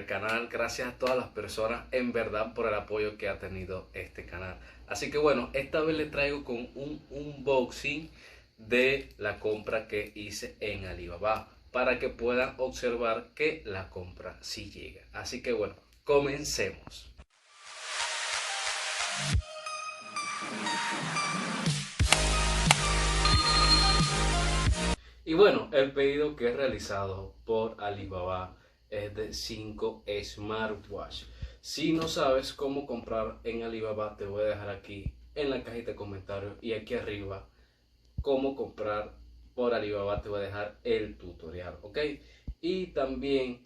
el canal, gracias a todas las personas en verdad por el apoyo que ha tenido este canal. Así que bueno, esta vez les traigo con un unboxing de la compra que hice en Alibaba para que puedan observar que la compra sí llega. Así que bueno, comencemos. Y bueno, el pedido que he realizado por Alibaba es de 5 smartwatch. Si no sabes cómo comprar en Alibaba, te voy a dejar aquí en la cajita de comentarios y aquí arriba cómo comprar por Alibaba, te voy a dejar el tutorial, ¿ok? Y también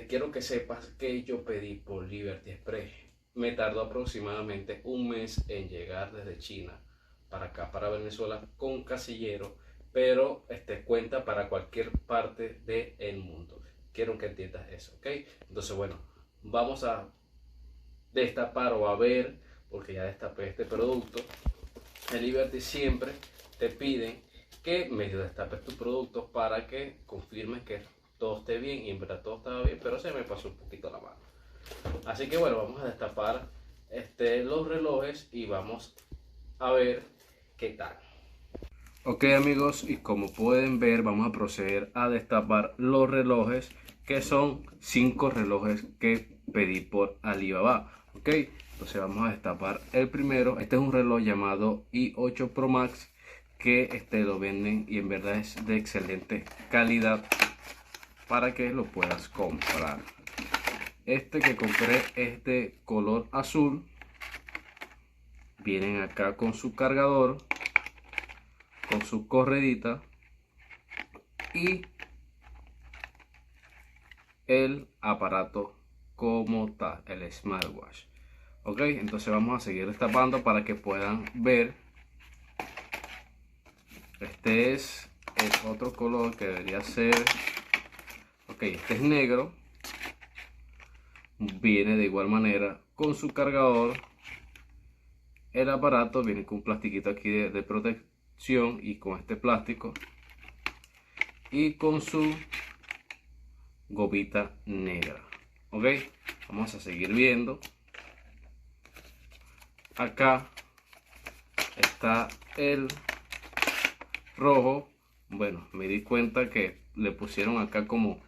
quiero que sepas que yo pedí por Liberty Express. Me tardó aproximadamente un mes en llegar desde China para acá, para Venezuela, con casillero, pero cuenta para cualquier parte del mundo. Quiero que entiendas eso, ¿ok? Entonces, bueno, vamos a destapar o a ver, porque ya destapé este producto. En Liberty siempre te piden que medio destapes tus productos para que confirmes que todo esté bien, y en verdad todo estaba bien, pero se me pasó un poquito la mano. Así que bueno, vamos a destapar los relojes y vamos a ver qué tal. Ok amigos, y como pueden ver, vamos a proceder a destapar los relojes, que son 5 relojes que pedí por Alibaba. Ok, entonces vamos a destapar el primero. Este es un reloj llamado i8 Pro Max, que lo venden y en verdad es de excelente calidad para que lo puedas comprar. Este que compré es de color azul. Vienen acá con su cargador, con su corredita y el aparato como tal, el smartwatch. Ok, entonces vamos a seguir destapando para que puedan ver. Este es el otro color que debería ser. Ok, este es negro. Viene de igual manera con su cargador. El aparato viene con un plastiquito aquí de protección y con este plástico y con su gomita negra. Ok, vamos a seguir viendo. Acá está el rojo. Bueno, me di cuenta que le pusieron acá como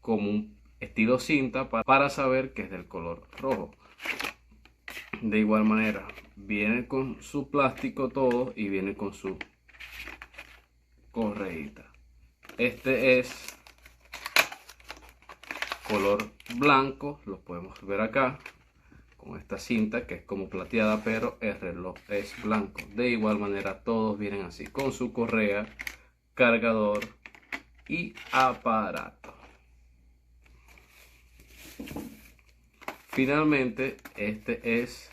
un estilo cinta para saber que es del color rojo. De igual manera viene con su plástico todo y viene con su correita. Este es color blanco, lo podemos ver acá con esta cinta que es como plateada, pero el reloj es blanco. De igual manera todos vienen así con su correa, cargador y aparato. Finalmente este es,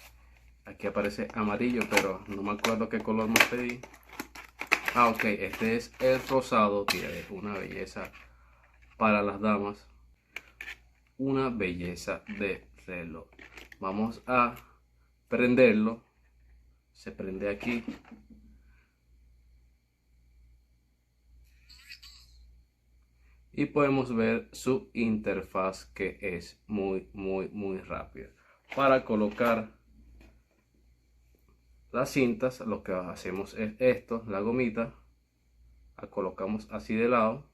aquí aparece amarillo, pero no me acuerdo qué color me pedí. Ok, este es el rosado, que es una belleza para las damas, una belleza de reloj. Vamos a prenderlo. Se prende aquí. Y podemos ver su interfaz, que es muy rápida. Para colocar las cintas, lo que hacemos es esto, la gomita, la colocamos así de lado.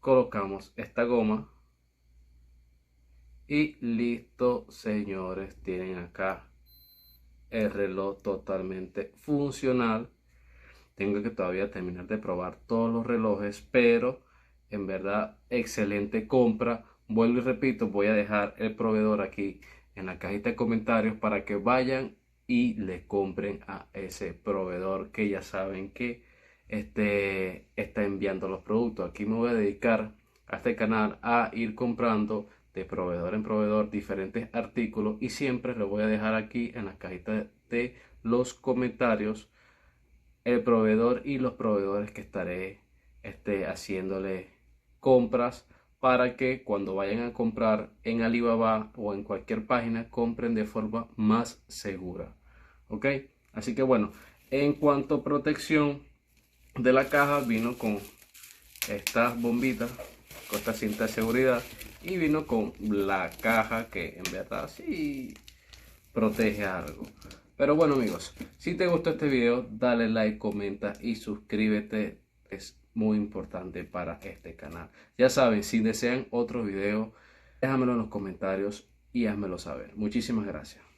Colocamos esta goma y listo, señores, tienen acá el reloj totalmente funcional. Tengo que todavía terminar de probar todos los relojes, pero en verdad excelente compra. Vuelvo y repito, voy a dejar el proveedor aquí en la cajita de comentarios para que vayan y le compren a ese proveedor, que ya saben que está enviando los productos. Aquí me voy a dedicar a este canal a ir comprando de proveedor en proveedor diferentes artículos, y siempre les voy a dejar aquí en la cajita de los comentarios el proveedor y los proveedores que estaré haciéndole compras, para que cuando vayan a comprar en Alibaba o en cualquier página, compren de forma más segura. Ok, así que bueno, en cuanto a protección de la caja, vino con estas bombitas con esta cinta de seguridad y vino con la caja que en verdad sí protege algo. Pero bueno amigos, si te gustó este video, dale like, comenta y suscríbete. Es muy importante para este canal. Ya saben, si desean otro video, déjamelo en los comentarios y házmelo saber. Muchísimas gracias.